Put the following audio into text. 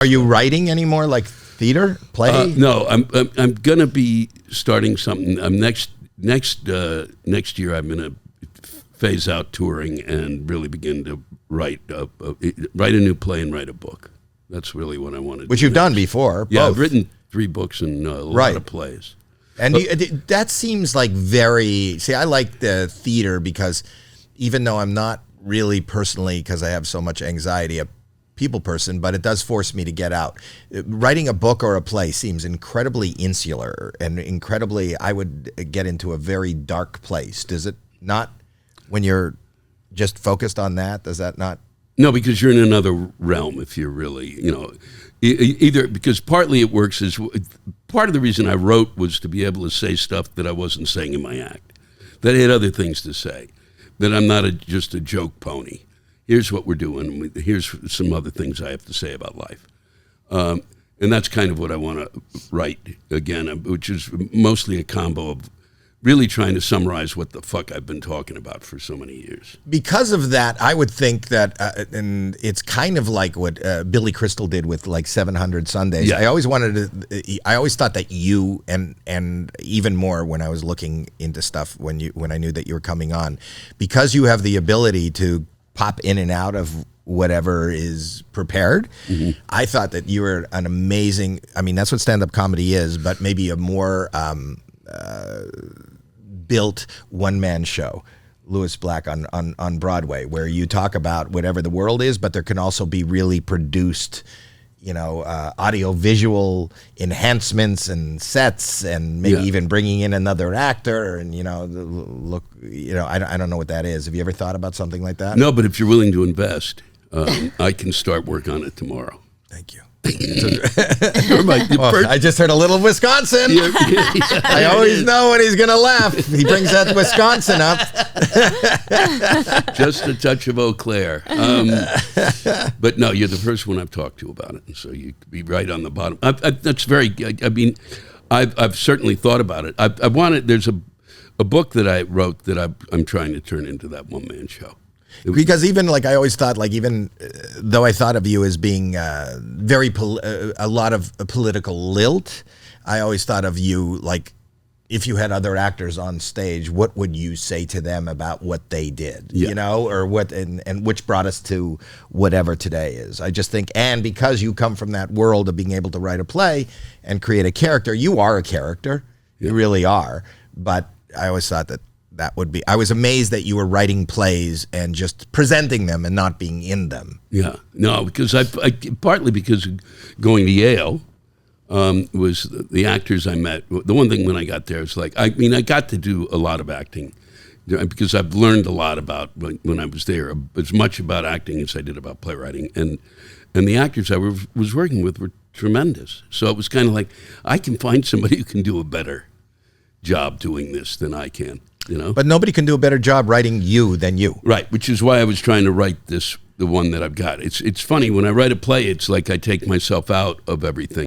Are you writing anymore, like theater, play? No, I'm gonna be starting something. Next year I'm gonna phase out touring and really begin to write a new play and write a book. That's really what I want to do. Which you've done before. Yeah, both. I've written 3 books and a lot of plays. And that seems like very... See, I like the theater because even though I'm not really personally, because I have so much anxiety, a people person, but it does force me to get out. Writing a book or a play seems incredibly insular and incredibly... I would get into a very dark place. Does it not, when you're just focused on that? Does that not... No, because you're in another realm if you're really, either because partly it works as, part of the reason I wrote was to be able to say stuff that I wasn't saying in my act, that I had other things to say, that I'm not just a joke pony. Here's what we're doing. Here's some other things I have to say about life. And that's kind of what I want to write again, which is mostly a combo of really trying to summarize what the fuck I've been talking about for so many years. Because of that, I would think that, and it's kind of like what Billy Crystal did with like 700 Sundays. Yeah. I always thought that you, and even more when I was looking into stuff when I knew that you were coming on, because you have the ability to pop in and out of whatever is prepared. Mm-hmm. I thought that you were an amazing, I mean, that's what stand-up comedy is, but maybe a more built one-man show, Lewis Black on Broadway, where you talk about whatever the world is, but there can also be really produced, audio-visual enhancements and sets, and maybe even bringing in another actor, and I don't know what that is. Have you ever thought about something like that? No, but if you're willing to invest, I can start work on it tomorrow. Thank you. I just heard a little Wisconsin. I always know when he's going to laugh. He brings that Wisconsin up. Just a touch of Eau Claire. But no, you're the first one I've talked to about it, and so you could be right on the bottom. That's very. I mean, I've certainly thought about it. I wanted. There's a book that I wrote that I'm trying to turn into that one-man show. Because even like I always thought, like even though I thought of you as being a lot of political lilt, I always thought of you like if you had other actors on stage, what would you say to them about what they did, or what, and which brought us to whatever today is. I just think, and because you come from that world of being able to write a play and create a character, you are a character, you really are. But I always thought that would be, I was amazed that you were writing plays and just presenting them and not being in them. Yeah, no, because I partly because going to Yale was the actors I met. The one thing when I got there is like, I got to do a lot of acting because I've learned a lot about when I was there, as much about acting as I did about playwriting. And the actors I was working with were tremendous. So it was kind of like, I can find somebody who can do a better job doing this than I can. But nobody can do a better job writing you than you. Right, which is why I was trying to write the one that I've got. It's funny, when I write a play, it's like I take myself out of everything.